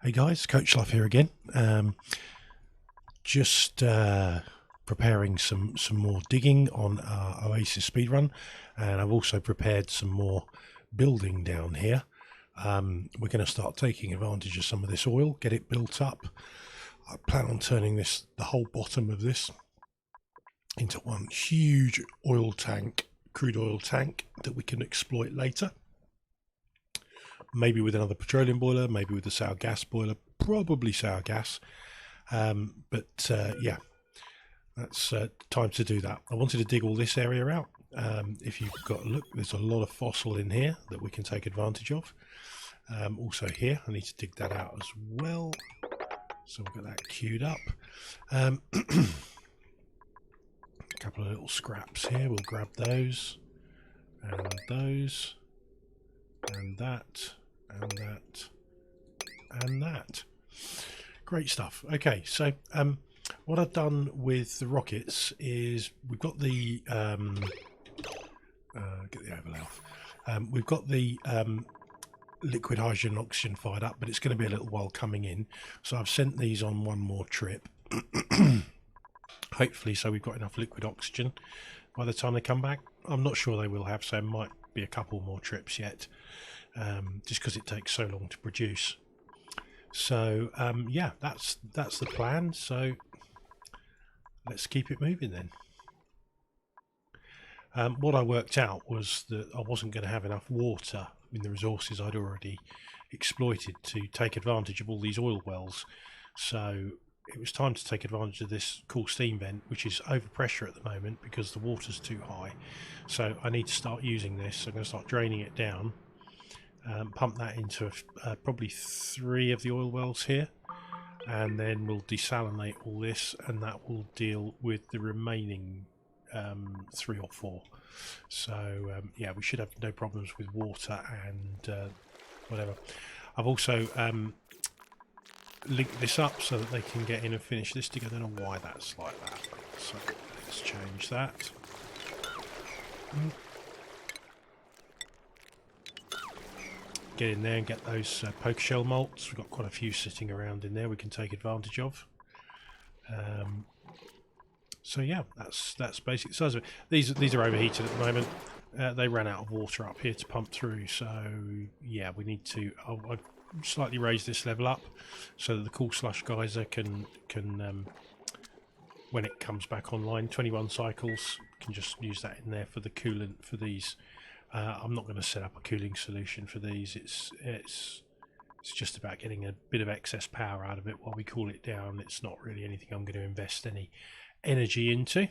Hey guys, Coach Life here again. Just preparing some more digging on our Oasisse speedrun, and I've also prepared some more building down here. We're going to start taking advantage of some of this oil, get it built up. I plan on turning the whole bottom of this into one huge oil tank, crude oil tank that we can exploit later. Maybe with another petroleum boiler, maybe with a sour gas boiler, probably sour gas. Yeah, that's time to do that. I wanted to dig all this area out. If you've got a look, there's a lot of fossil in here that we can take advantage of. Also here, I need to dig that out as well. So we'll get that queued up. A couple of little scraps here, we'll grab those, and those, and that, and that, and that. Great stuff. Okay, so what I've done with the rockets is we've got the get the overlay off. We've got the liquid hydrogen and oxygen fired up, but it's going to be a little while coming in, so I've sent these on one more trip. Hopefully, so we've got enough liquid oxygen by the time they come back. I'm not sure they will have, so it might be a couple more trips yet, just because it takes so long to produce. So yeah, that's the plan. So let's keep it moving then. What I worked out was that I wasn't going to have enough water in the resources I'd already exploited to take advantage of all these oil wells. So it was time to take advantage of this cool steam vent, which is over pressure at the moment because the water's too high. So I need to start using this. I'm going to start draining it down. Pump that into probably 3 of the oil wells here, and then we'll desalinate all this, and that will deal with the remaining 3 or 4. So yeah, we should have no problems with water and whatever. I've also linked this up so that they can get in and finish this together. I don't know why that's like that, so let's change that. Get in there and get those poker shell malts. We've got quite a few sitting around in there we can take advantage of. So yeah, that's basically the size of it. These are overheated at the moment. They ran out of water up here to pump through, so yeah, we need to. I've slightly raised this level up so that the cool slush geyser can when it comes back online, 21 cycles, can just use that in there for the coolant for these. I'm not going to set up a cooling solution for these. It's just about getting a bit of excess power out of it while we cool it down. It's not really anything I'm going to invest any energy into.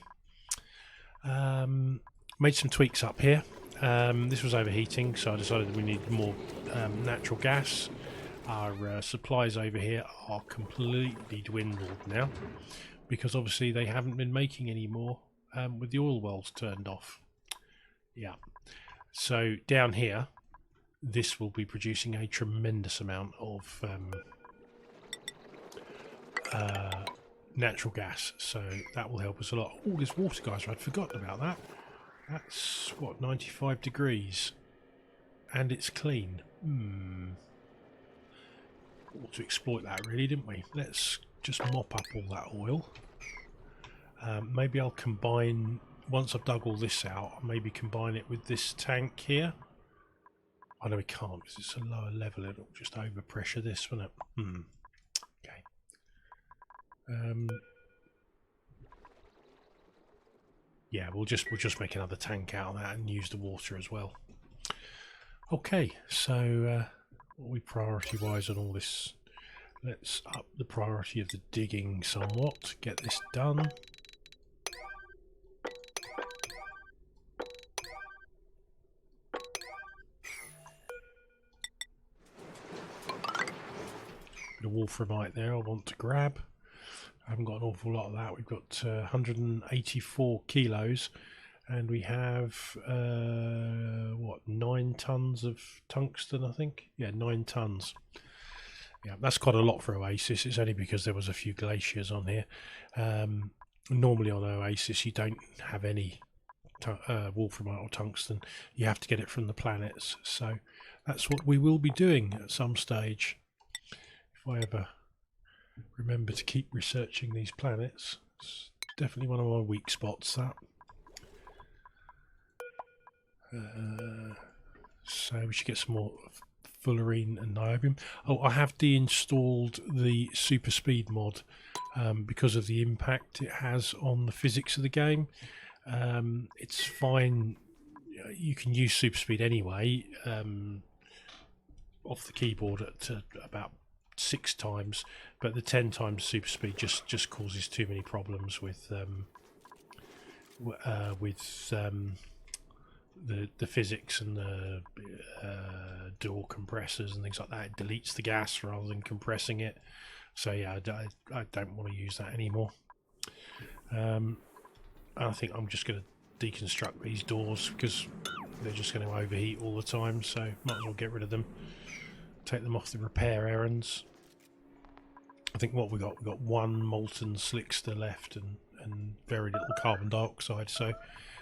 Made some tweaks up here. This was overheating, so I decided we need more natural gas. Our supplies over here are completely dwindled now because obviously they haven't been making any more with the oil wells turned off. Yeah. So down here, this will be producing a tremendous amount of natural gas, so that will help us a lot. Oh, this water geyser, I'd forgotten about that. That's, what, 95 degrees, and it's clean. Ought to exploit that really, didn't we? Let's just mop up all that oil. Maybe I'll combine... Once I've dug all this out, I'll maybe combine it with this tank here. I know we can't because it's a lower level. It'll just overpressure this, won't it? Okay. Yeah, we'll just make another tank out of that and use the water as well. Okay, so what are we priority-wise on all this? Let's up the priority of the digging somewhat. Get this done. The wolframite there I want to grab. I haven't got an awful lot of that. We've got 184 kilos, and we have what, 9 tons of tungsten, I think. Yeah, 9 tons. Yeah, that's quite a lot for Oasisse. It's only because there was a few glaciers on here. Normally on Oasisse you don't have any wolframite or tungsten. You have to get it from the planets, so that's what we will be doing at some stage. if I ever remember to keep researching these planets. It's definitely one of my weak spots, that. So we should get some more fullerene and niobium. Oh, I have deinstalled the super speed mod because of the impact it has on the physics of the game. It's fine. You can use super speed anyway off the keyboard at about 6 times, but the 10 times super speed just causes too many problems with the physics and the dual compressors and things like that. It deletes the gas rather than compressing it. So yeah, I don't want to use that anymore. I think I'm just going to deconstruct these doors because they're just going to overheat all the time, so might as well get rid of them. Take them off the repair errands. I think what we've got one molten slickster left and very little carbon dioxide, so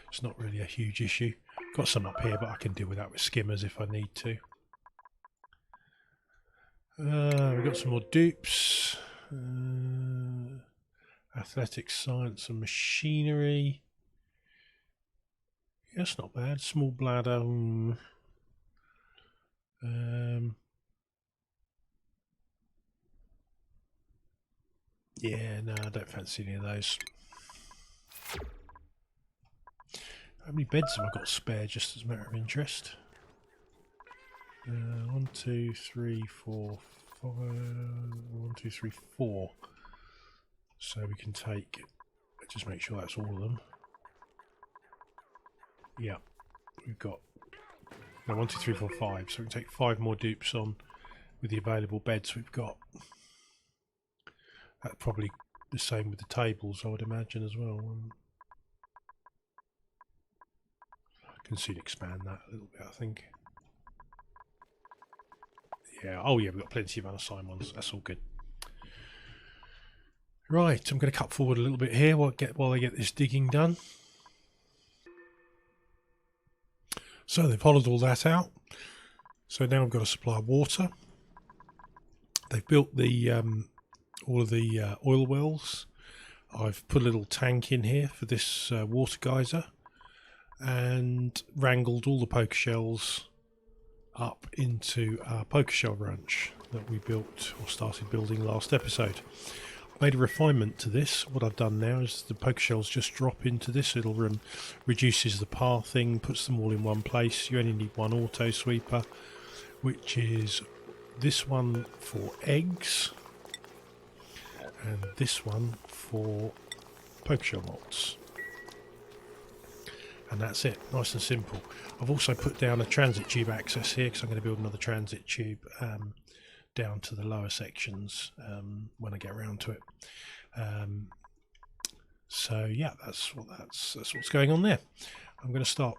it's not really a huge issue. Got some up here, but I can deal with that with skimmers if I need to. We've got some more dupes. Athletics, science and machinery. Yeah, that's not bad. Small bladder. Yeah, no, I don't fancy any of those. How many beds have I got spare, just as a matter of interest? 1, 2, 3, 4, 5. 1, 2, 3, 4. So we can take. Just make sure that's all of them. Yeah, we've got. No, 1, 2, 3, 4, 5. So we can take 5 more dupes on with the available beds we've got. That's probably the same with the tables, I would imagine, as well. I can soon expand that a little bit, I think. Yeah, oh yeah, we've got plenty of unassigned ones. That's all good. Right, I'm going to cut forward a little bit here while I get this digging done. So they've hollowed all that out. So now I've got to supply water. They've built the all of the oil wells. I've put a little tank in here for this water geyser and wrangled all the poker shells up into our poker shell ranch that we built or started building last episode. I've made a refinement to this. What I've done now is the poker shells just drop into this. It'll reduces the pathing, puts them all in one place. You only need one auto sweeper, which is this one for eggs and this one for poker shell molts. And that's it, nice and simple. I've also put down a transit tube access here because I'm going to build another transit tube down to the lower sections when I get around to it. So yeah, that's what's going on there. I'm going to start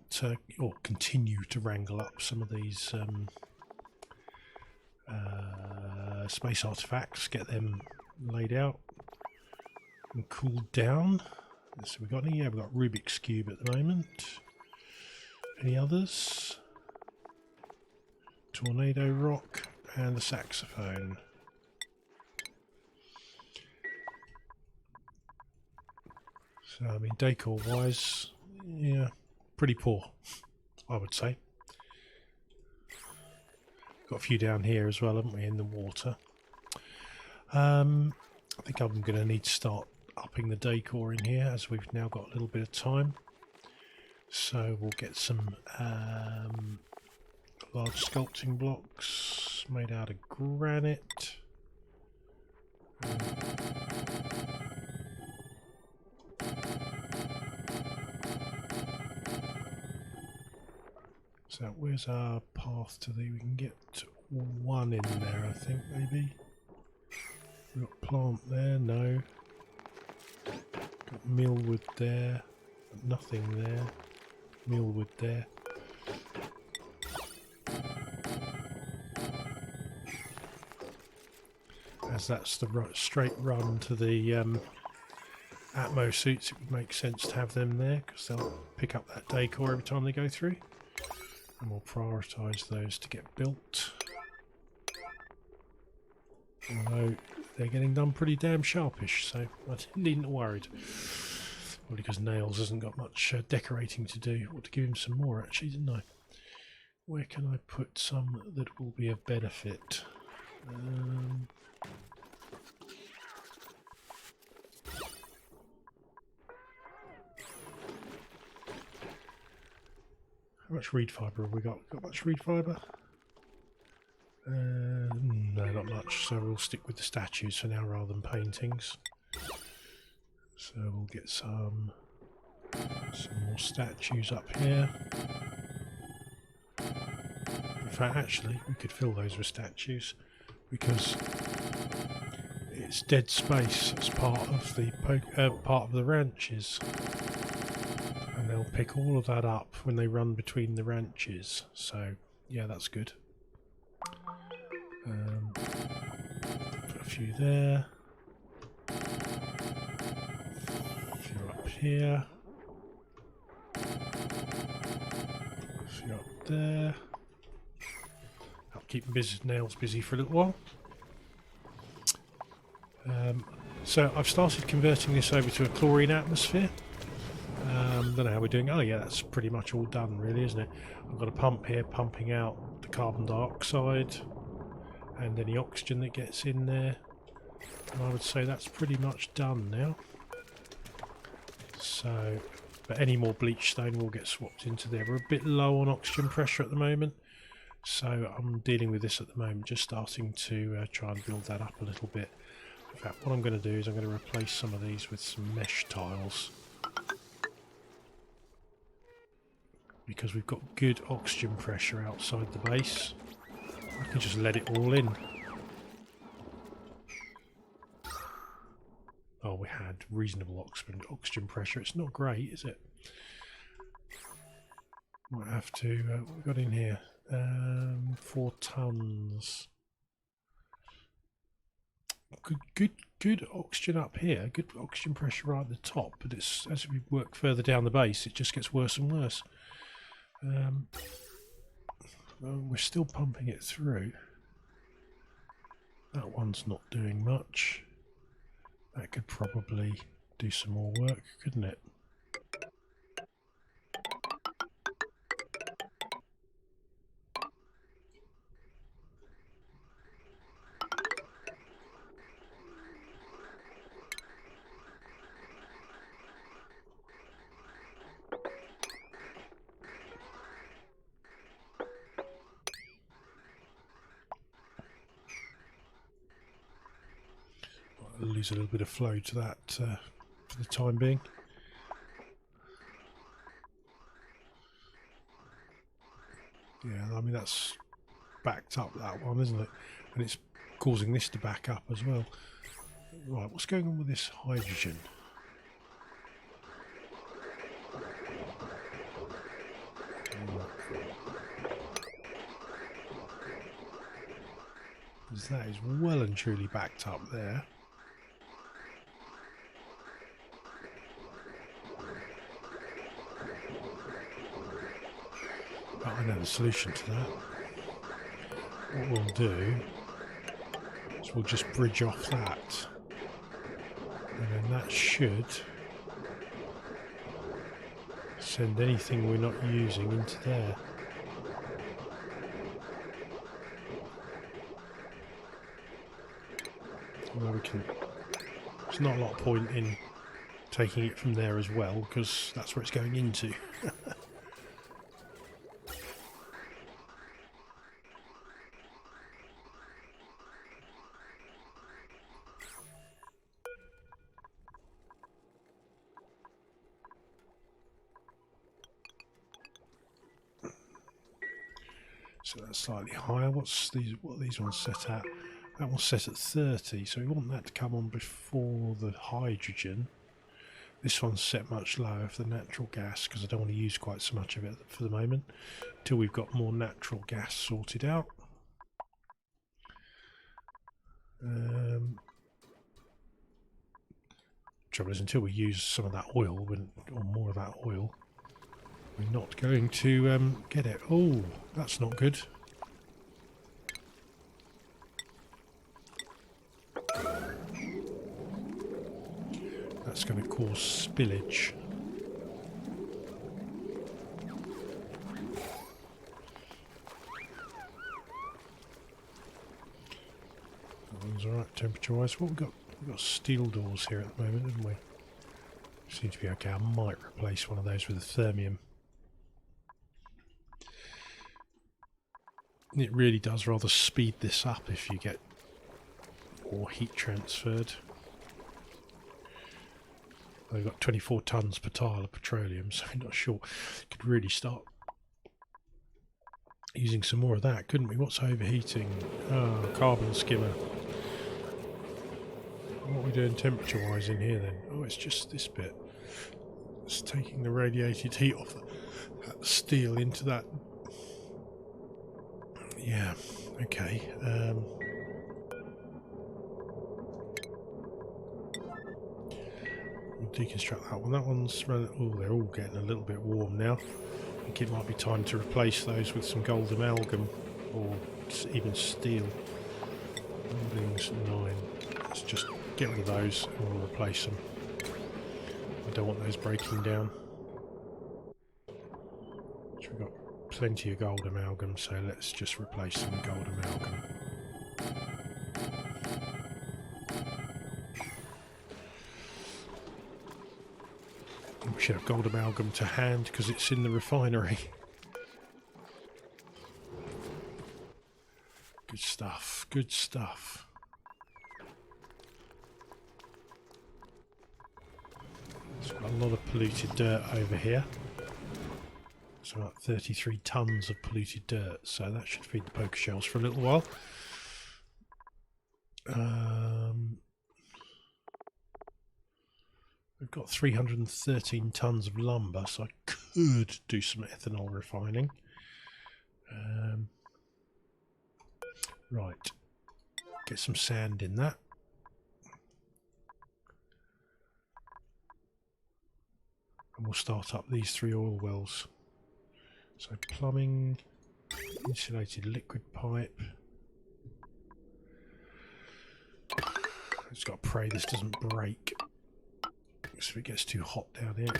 or continue to wrangle up some of these space artifacts, get them laid out and cooled down. So we've got any? Yeah, we've got Rubik's Cube at the moment. Any others? Tornado rock and the saxophone. So I mean, decor wise, yeah, pretty poor, I would say. Got a few down here as well, haven't we, in the water? I think I'm going to need to start upping the decor in here as we've now got a little bit of time. So we'll get some large sculpting blocks made out of granite. So where's our path to the... We can get one in there, I think, maybe. We've got plant there, no. Got millwood there, nothing there. Millwood there. As that's the straight run to the Atmo suits, it would make sense to have them there because they'll pick up that decor every time they go through. And we'll prioritise those to get built. Although they're getting done pretty damn sharpish, so I needn't have worried. Probably because Nails hasn't got much decorating to do. I ought to give him some more actually, didn't I? Where can I put some that will be of benefit? How much reed fibre have we got? Got much reed fibre? No, not much. So we'll stick with the statues for now rather than paintings. So we'll get some more statues up here. In fact, actually, we could fill those with statues because it's dead space as part of the ranches. And they'll pick all of that up when they run between the ranches. So, yeah, that's good. Put a few there. A few up here. A few up there. I'll keep Nails busy for a little while. So I've started converting this over to a chlorine atmosphere. Don't know how we're doing. Oh yeah, that's pretty much all done really, isn't it? I've got a pump here pumping out the carbon dioxide and any oxygen that gets in there. And I would say that's pretty much done now. So, but any more bleach stone will get swapped into there. We're a bit low on oxygen pressure at the moment. So I'm dealing with this at the moment, just starting to try and build that up a little bit. In fact, what I'm going to do is I'm going to replace some of these with some mesh tiles. Because we've got good oxygen pressure outside the base. I can just let it all in. Oh, we had reasonable oxygen pressure. It's not great, is it? Might have to... what we got in here? 4 tons. Good oxygen up here. Good oxygen pressure right at the top. But it's as we work further down the base, it just gets worse and worse. Well, we're still pumping it through. That one's not doing much. That could probably do some more work, couldn't it? I'll lose a little bit of flow to that for the time being. Yeah, I mean that's backed up, that one, isn't it? And it's causing this to back up as well. Right, what's going on with this hydrogen? Because that is well and truly backed up there. But I know the solution to that. What we'll do is we'll just bridge off that. And then that should send anything we're not using into there. Well, we can. There's not a lot of point in taking it from there as well, because that's where it's going into. So that's slightly higher. What are these ones set at? That one's set at 30, so we want that to come on before the hydrogen. This one's set much lower for the natural gas, because I don't want to use quite so much of it for the moment, until we've got more natural gas sorted out. Trouble is, until we use some of that oil, or more of that oil, we're not going to get it. Oh, that's not good. That's going to cause spillage. That one's alright temperature-wise. What we've got? We've got steel doors here at the moment, haven't we? Seems to be okay. I might replace one of those with a thermium. It really does rather speed this up if you get more heat transferred. We've got 24 tonnes per tile of petroleum, so I'm not sure. Could really start using some more of that, couldn't we? What's overheating? Oh, carbon skimmer. What are we doing temperature-wise in here then? Oh, it's just this bit. It's taking the radiated heat off that steel into that. Yeah, okay. We'll deconstruct that one. That one's running. Oh, they're all getting a little bit warm now. I think it might be time to replace those with some gold amalgam or even steel. Buildings 9. Let's just get rid of those and we'll replace them. I don't want those breaking down. So we've got plenty of gold amalgam, so let's just replace them with gold amalgam. We should have gold amalgam to hand because it's in the refinery. Good stuff, good stuff. There's got a lot of polluted dirt over here. So about 33 tonnes of polluted dirt, so that should feed the poker shells for a little while. We've got 313 tonnes of lumber, so I could do some ethanol refining. Right, get some sand in that. And we'll start up these 3 oil wells. So plumbing, insulated liquid pipe. Just got to pray this doesn't break. So if it gets too hot down here,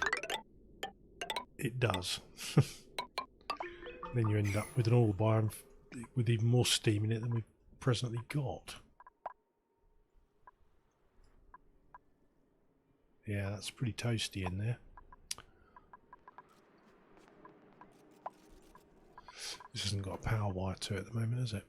it does. Then you end up with an oil biome with even more steam in it than we've presently got. Yeah, that's pretty toasty in there. This hasn't got a power wire to it at the moment, has it?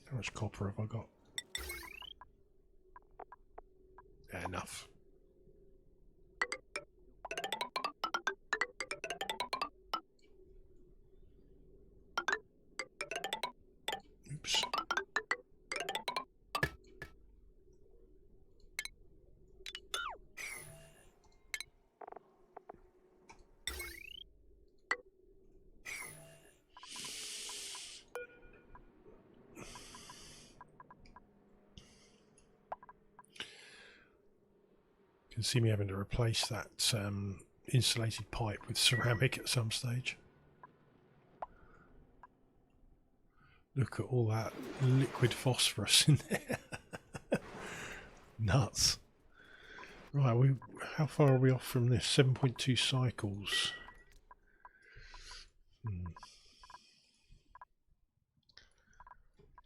How much copper have I got? Yeah, enough. Oops. You can see me having to replace that insulated pipe with ceramic at some stage. Look at all that liquid phosphorus in there. Nuts. Right, how far are we off from this? 7.2 cycles.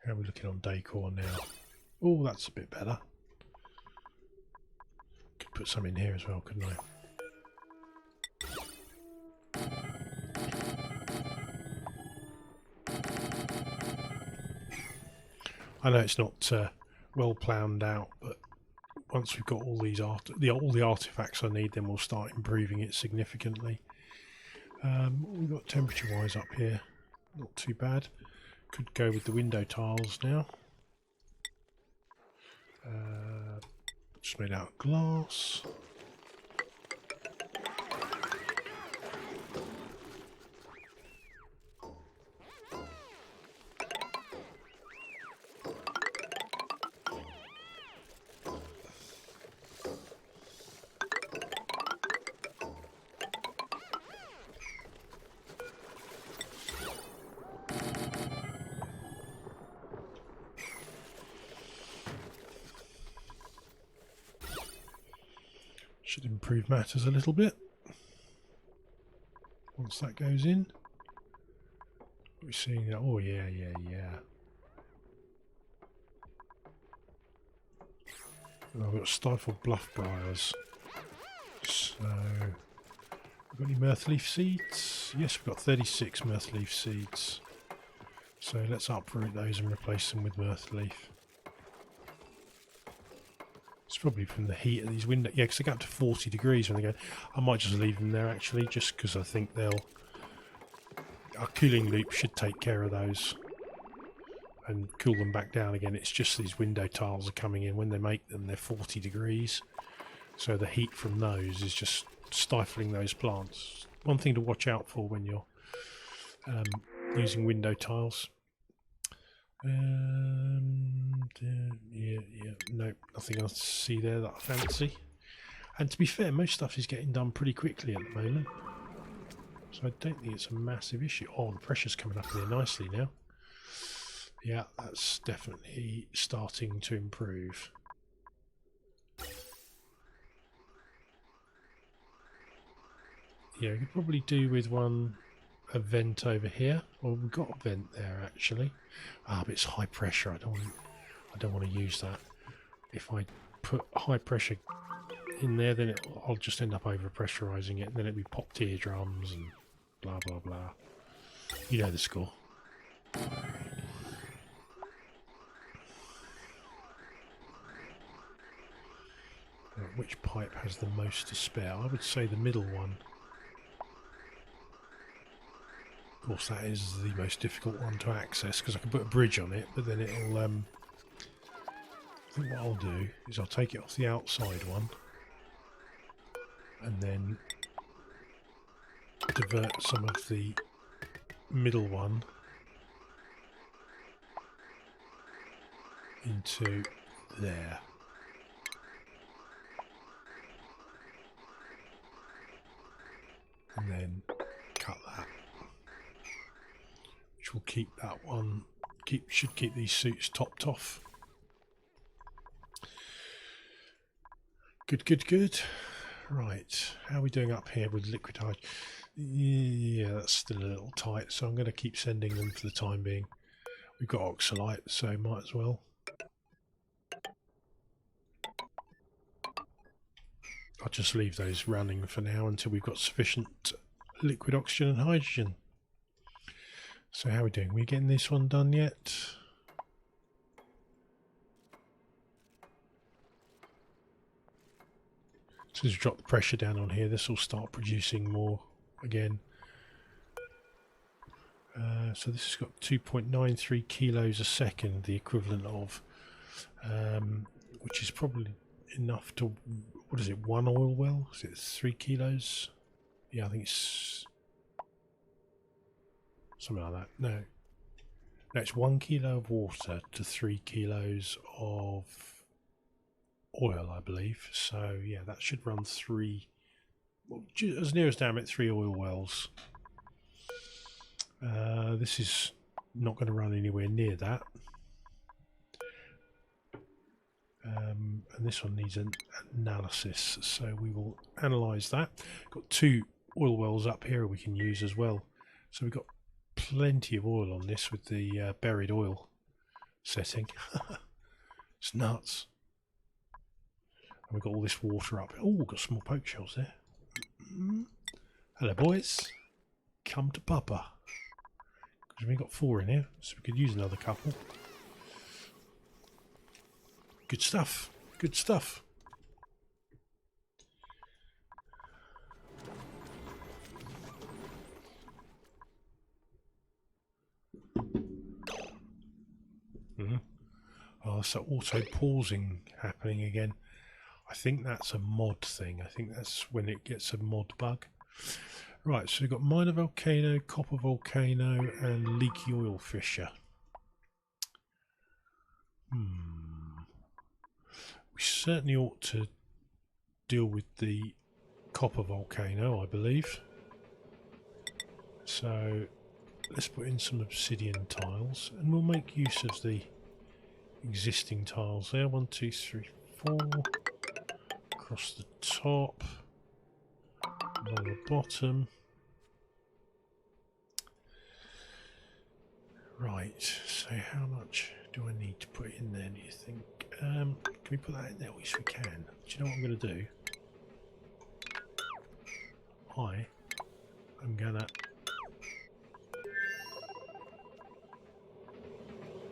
How are we looking on decor now? Oh, that's a bit better. Could put some in here as well, couldn't I? I know it's not well planned out, but once we've got all these all the artifacts I need, then we'll start improving it significantly. What we've got temperature-wise up here, not too bad. Could go with the window tiles now. Just made out of glass. Should improve matters a little bit. Once that goes in, we're seeing that. Oh yeah. And I've got stifled bluff briars. So, we've got any mirthleaf seeds? Yes, we've got 36 mirthleaf seeds. So let's uproot those and replace them with mirthleaf. It's probably from the heat of these windows. Yeah, because they go up to 40 degrees when they go. I might just leave them there actually, just because I think our cooling loop should take care of those and cool them back down again. It's just these window tiles are coming in. When they make them, they're 40 degrees. So the heat from those is just stifling those plants. One thing to watch out for when you're using window tiles. No, nothing else to see there that I fancy. And to be fair, most stuff is getting done pretty quickly at the moment. So I don't think it's a massive issue. Oh, the pressure's coming up there nicely now. Yeah, that's definitely starting to improve. Yeah, we could probably do with a vent over here. Well, we've got a vent there actually. Ah, but it's high pressure. I don't want to use that. If I put high pressure in there, then I'll just end up over pressurizing it, and then it'll be popped eardrums and blah blah blah. You know the score. Which pipe has the most to spare? I would say the middle one. Of course, that is the most difficult one to access because I can put a bridge on it, but then it'll. I think what I'll do is I'll take it off the outside one and then divert some of the middle one into there. And then cut that, which will keep that one, should keep these suits topped off. Good. Right, how are we doing up here with liquid hydrogen? Yeah, that's still a little tight, so I'm going to keep sending them for the time being. We've got oxalite, so might as well. I'll just leave those running for now until we've got sufficient liquid oxygen and hydrogen. So how are we doing? Are we getting this one done yet? As soon as we drop the pressure down on here, this will start producing more again. So this has got 2.93 kilos a second, the equivalent of, which is probably enough to, what is it, one oil well? Is it 3 kilos? Yeah, I think it's something like that. No, it's 1 kilo of water to 3 kilos of oil, I believe. So yeah, that should run 3, well, as near as damn it, 3 oil wells. This is not going to run anywhere near that. And this one needs an analysis, so we will analyse that. Got 2 oil wells up here we can use as well. So we've got plenty of oil on this with the buried oil setting. It's nuts. And we've got all this water up. Oh, we've got some more poke shells there. Hello, boys. Come to Papa. Because we've got 4 in here, so we could use another couple. Good stuff. Good stuff. Oh, so auto pausing happening again. I think that's a mod thing. I think that's when it gets a mod bug. Right, so we've got minor volcano, copper volcano, and leaky oil fissure. We certainly ought to deal with the copper volcano, I believe. So let's put in some obsidian tiles, and we'll make use of the existing tiles there. 1, 2, 3, 4. across the top, along the bottom. Right, so how much do I need to put in there, do you think? Can we put that in there? Yes, we can. Do you know what I'm going to do? I'm going to...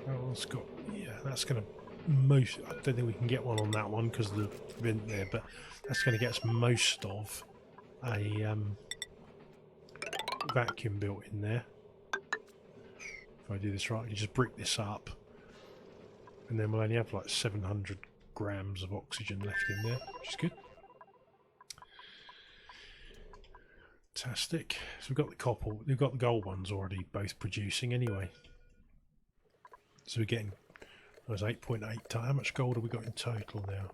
Well, it's got... Yeah, that's going to most... I don't think we can get one on that one because of the vent there, but that's going to get us most of a vacuum built in there. If I do this right, I can just brick this up, and then we'll only have like 700 grams of oxygen left in there, which is good. Fantastic. So we've got the copper, we've got the gold ones already both producing anyway. So we're getting, that was 8.8 tons. How much gold have we got in total now?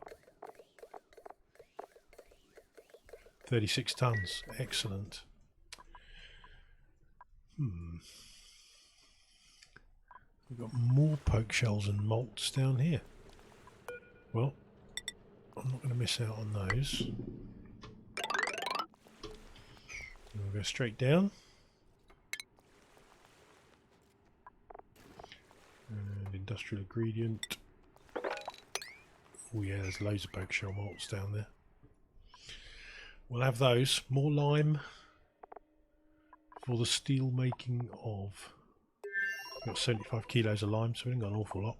36 tons. Excellent. We've got more poke shells and malts down here. Well, I'm not going to miss out on those. We'll go straight down. And industrial ingredient. Oh yeah, there's loads of poke shell malts down there. We'll have those. More lime for the steel making of. We've got 75 kilos of lime, so we haven't got an awful lot.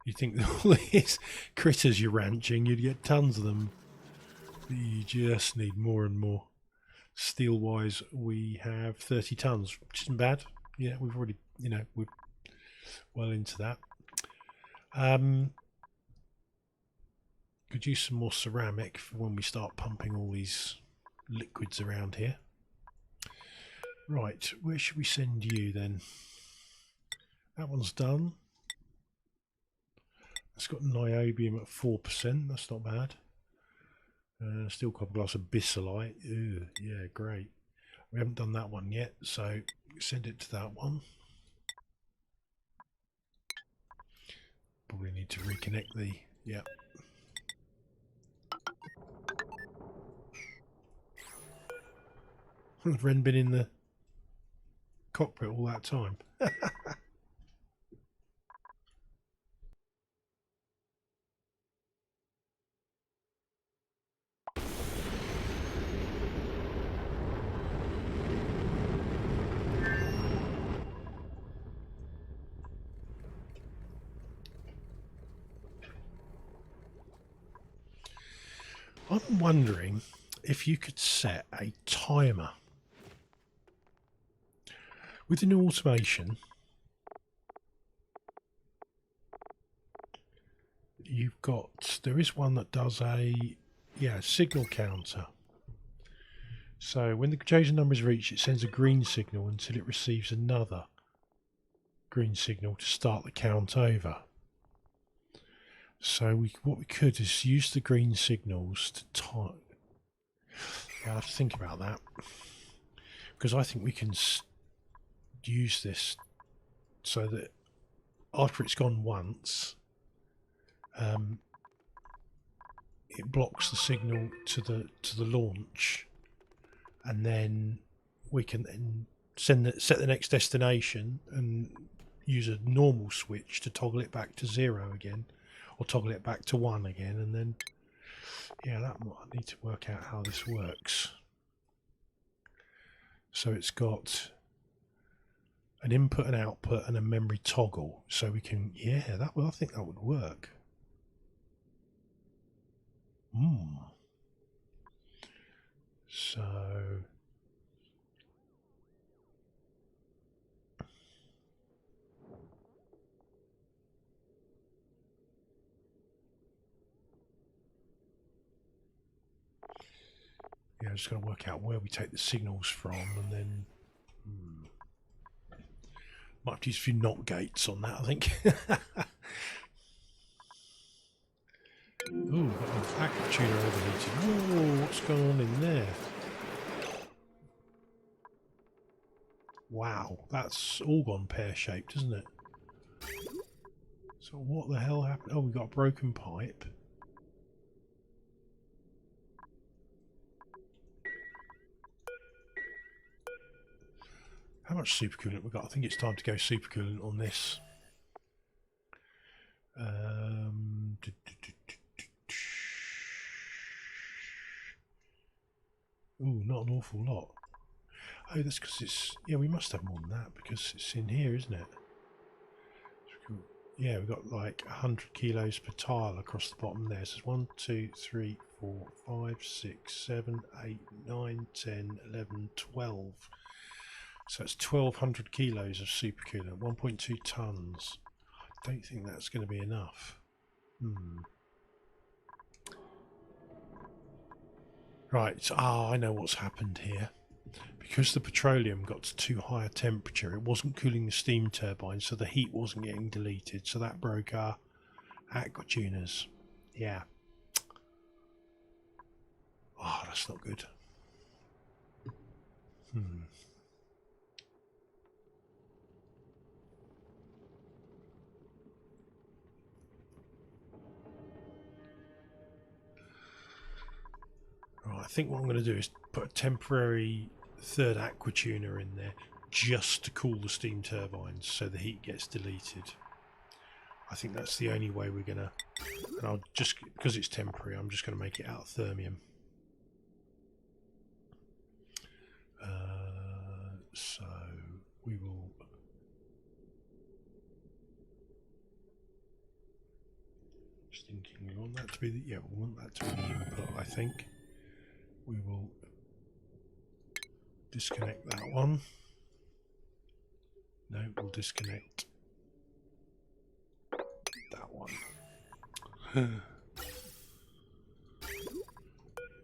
You think that all these critters you're ranching, you'd get tons of them. But you just need more and more. Steel wise, we have 30 tons, which isn't bad. Yeah, we've already, you know, we're well into that. Could use some more ceramic for when we start pumping all these liquids around here. Right, where should we send you then? That one's done. It's got niobium at 4%. That's not bad. Steel copper glass abyssalite. Ew, yeah, great. We haven't done that one yet, so send it to that one. Probably need to reconnect the... Yeah. Has Ren been in the cockpit all that time? I'm wondering if you could set a timer with the new automation. You've got, there is one that does a signal counter. So when the chosen number is reached, it sends a green signal until it receives another green signal to start the count over. So what we could is use the green signals to time. Yeah, I have to think about that, because I think we can use this so that after it's gone once, it blocks the signal to the launch, and then we can then set the next destination and use a normal switch to toggle it back to 0 again, or toggle it back to 1 again, and then I need to work out how this works. So it's got an input and output and a memory toggle, so we can I think that would work. So I'm just going to work out where we take the signals from, and then might have to use a few NOT gates on that, I think. Ooh, got the vacuum tuner overheating. Oh, what's going on in there? Wow, that's all gone pear-shaped, isn't it? So what the hell happened? Oh, we got a broken pipe. How much supercoolant we got? I think it's time to go supercoolant on this. Ooh, not an awful lot. Oh, that's because it's... Yeah, we must have more than that because it's in here, isn't it? Yeah, we've got like 100 kilos per tile across the bottom there. So it's 1, 2, 3, 4, 5, 6, 7, 8, 9, 10, 11, 12. So it's 1,200 kilos of supercoolant, 1.2 tons. I don't think that's going to be enough. Right, so, I know what's happened here. Because the petroleum got to too high a temperature, it wasn't cooling the steam turbine, so the heat wasn't getting deleted. So that broke our aqua tuners. Yeah. Oh, that's not good. Right, I think what I'm going to do is put a temporary third aqua tuner in there just to cool the steam turbines so the heat gets deleted. I think that's the only way we're going to... And I'll just... Because it's temporary, I'm just going to make it out of thermium. So we will... Just thinking we want that to be the... Yeah, we want that to be the input, I think. We will disconnect that one. No, we'll disconnect that one.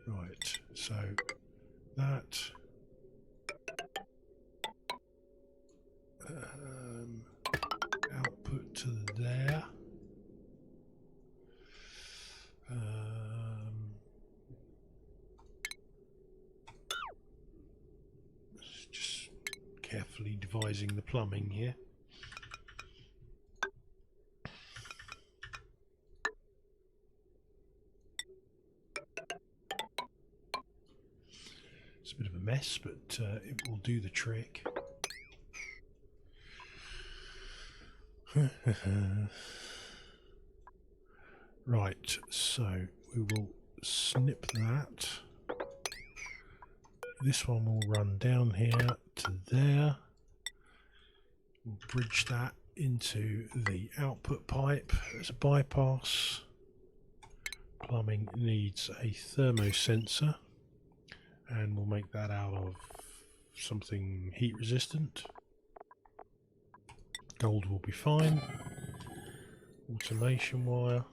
Right, so that output to there. Just carefully devising the plumbing here. It's a bit of a mess, but it will do the trick. Right, so we will snip that. This one will run down here to there. We'll bridge that into the output pipe as a bypass. Plumbing needs a thermosensor, and we'll make that out of something heat resistant. Gold will be fine. Automation wire.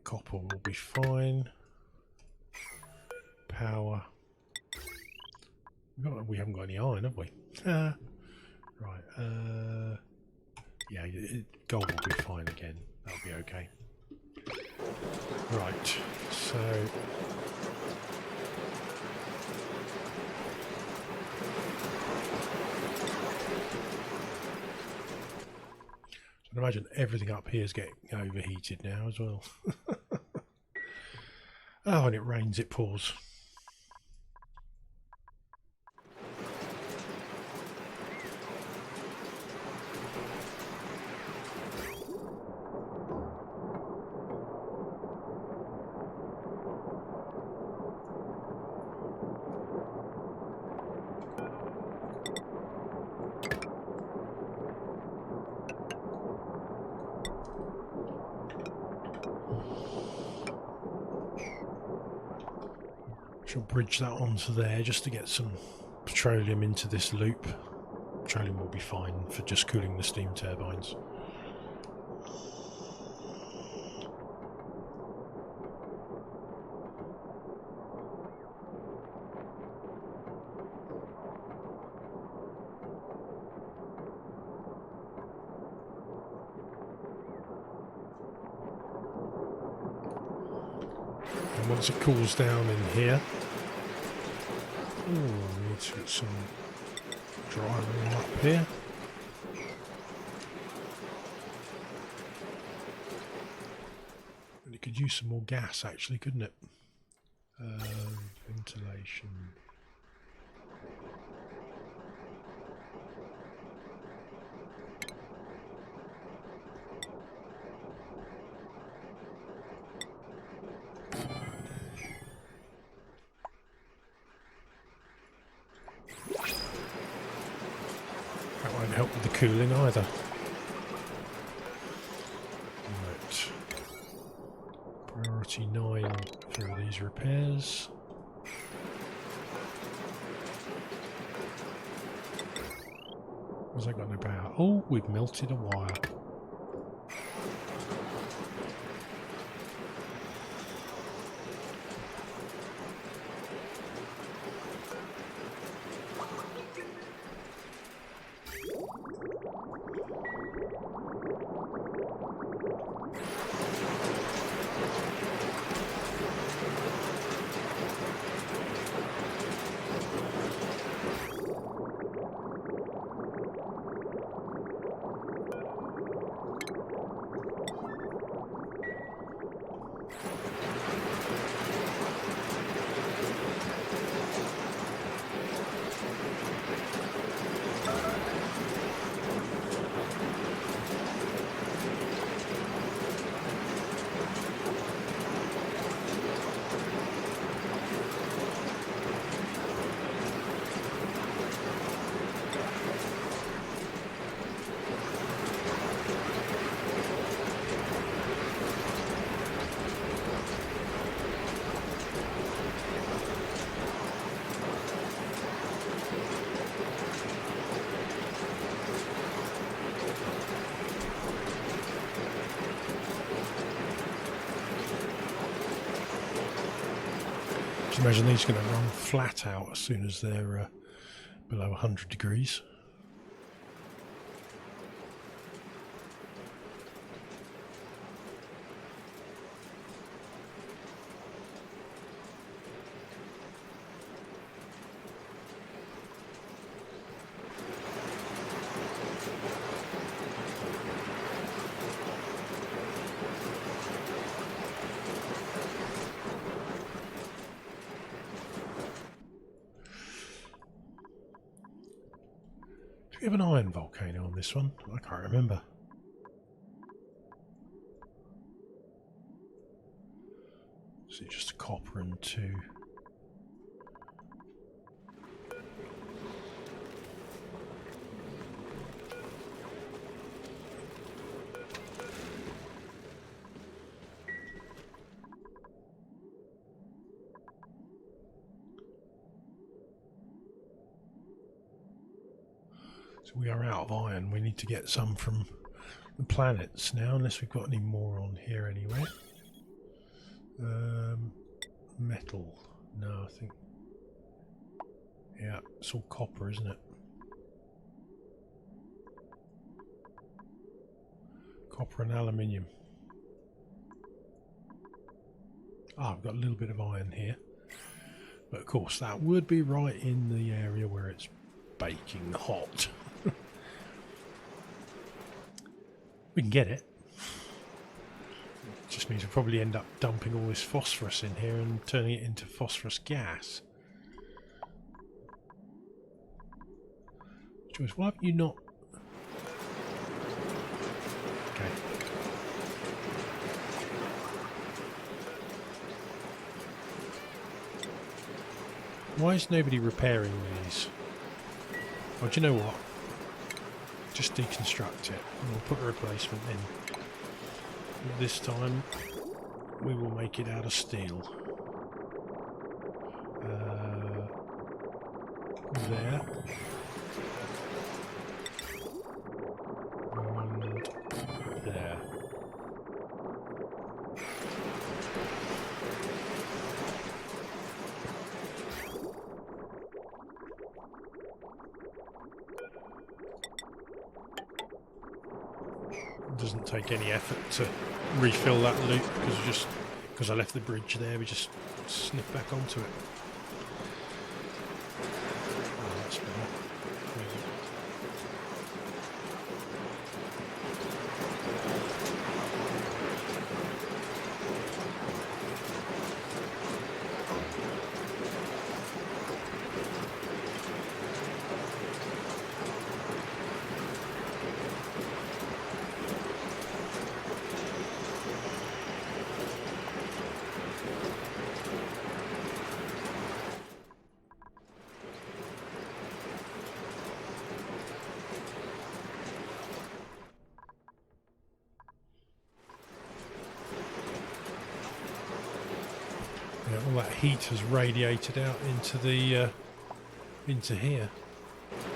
Copper will be fine. Power. We haven't got any iron, have we? Right. Yeah, gold will be fine again. That'll be okay. Right. So. I can imagine everything up here is getting overheated now as well. Oh, when it rains, it pours. Shall bridge that onto there just to get some petroleum into this loop. Petroleum will be fine for just cooling the steam turbines. And once it cools down in here, we need to get some drywall up here. And it could use some more gas actually, couldn't it? Ventilation. cooling either. Right. Priority 9 for these repairs. What's that got about? Oh, we've melted a wire. Imagine these are going to run flat out as soon as they're below 100 degrees. Do we have an iron volcano on this one? I can't remember. Is it just a copper and 2? So we are out of iron. We need to get some from the planets now, unless we've got any more on here anyway. Metal. No, I think... Yeah, it's all copper, isn't it? Copper and aluminium. Ah, I've got a little bit of iron here. But of course, that would be right in the area where it's baking hot. We can get it. Just means we'll probably end up dumping all this phosphorus in here and turning it into phosphorus gas. Joyce, why haven't you not... Okay. Why is nobody repairing these? Oh, do you know what? Just deconstruct it and we'll put a replacement in. This time we will make it out of steel. There. And there. It doesn't take any effort to refill that loop because I left the bridge there. We just snip back onto it. Oh, that's better. all that heat has radiated out into the into here.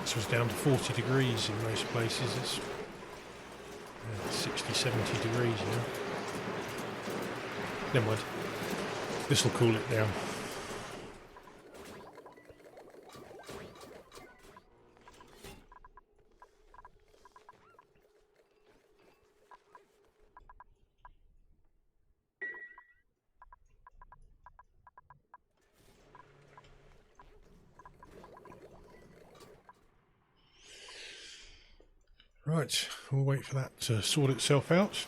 This was down to 40 degrees in most places. It's 60, 70 degrees now. Never mind. This will cool it down. Right, we'll wait for that to sort itself out.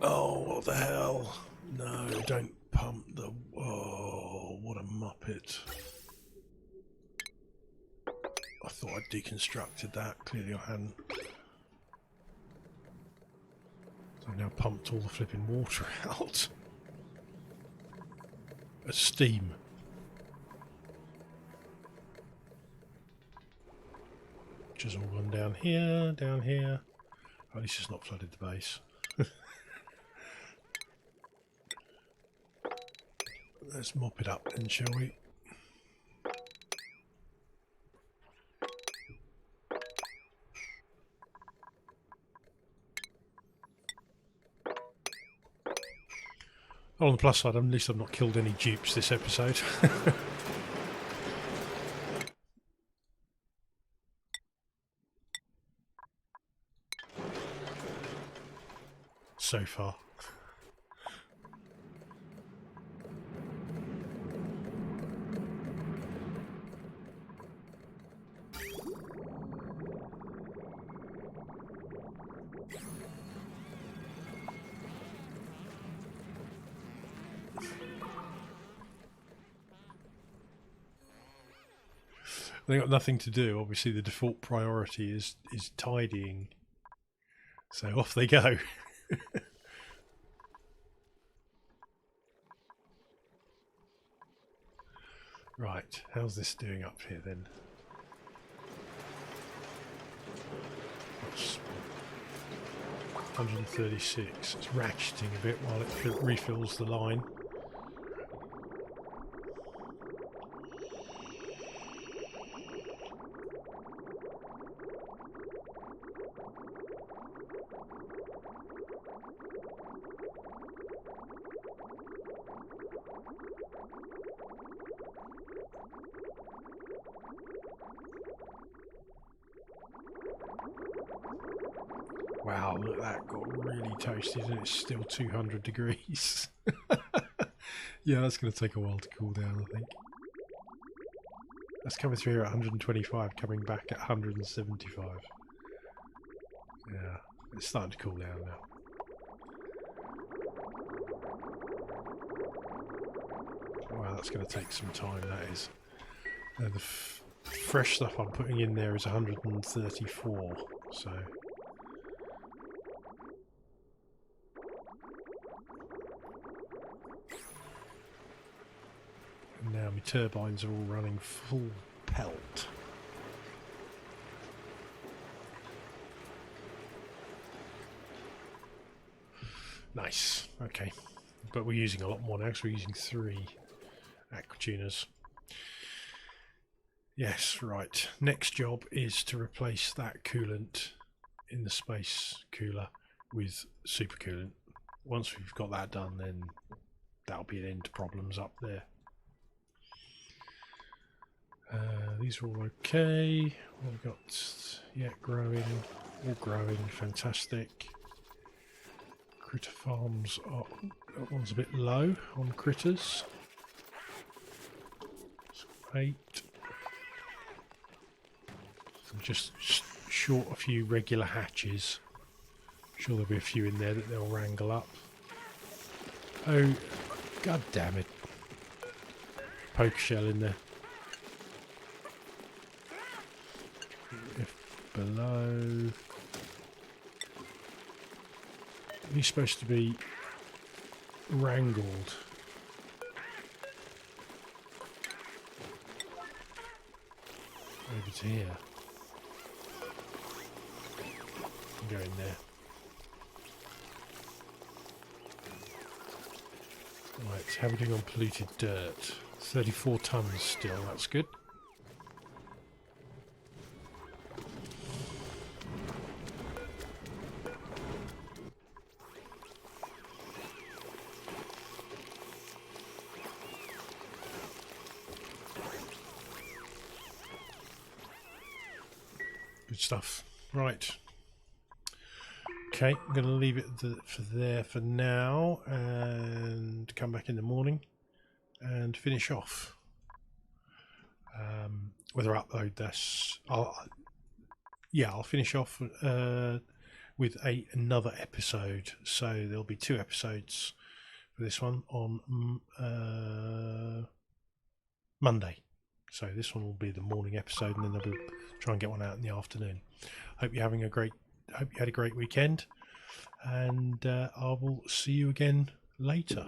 Oh, what the hell? No, don't pump the... Oh, what a muppet. I thought I'd deconstructed that. Clearly I hadn't. So I've now pumped all the flipping water out. As steam. Which has all gone down here, down here. At least it's not flooded the base. Let's mop it up then, shall we? On the plus side, at least I've not killed any dupes this episode. So far. They got nothing to do. Obviously, the default priority is tidying. So off they go. Right, how's this doing up here then? 136. It's ratcheting a bit while it refills the line. Wow, look, that got really toasted and it's still 200 degrees. Yeah, that's going to take a while to cool down, I think. That's coming through here at 125, coming back at 175. Yeah, it's starting to cool down now. Wow, that's going to take some time, that is. The fresh stuff I'm putting in there is 134, so... Now my turbines are all running full pelt. Nice, okay. But we're using a lot more now because we're using 3 aqua tuners. Yes, right. Next job is to replace that coolant in the space cooler with supercoolant. Once we've got that done, then that'll be an end to problems up there. These are all okay. We've got, yeah, growing, all growing, fantastic. Critter farms are, that one's a bit low on critters. So 8. I'm just short a few regular hatches. I'm sure there'll be a few in there that they'll wrangle up. Oh, god damn it. Poker shell in there. If below... He's supposed to be wrangled. Over to here. can go in there. Right, how are we doing on polluted dirt? 34 tonnes still, that's good. Good stuff. Right. Okay, I'm going to leave it for there for now and come back in the morning and finish off. Whether I upload this, I'll finish off with another episode. So there'll be 2 episodes for this one on Monday. So this one will be the morning episode, and then I'll try and get one out in the afternoon. Hope you had a great weekend, and I will see you again later.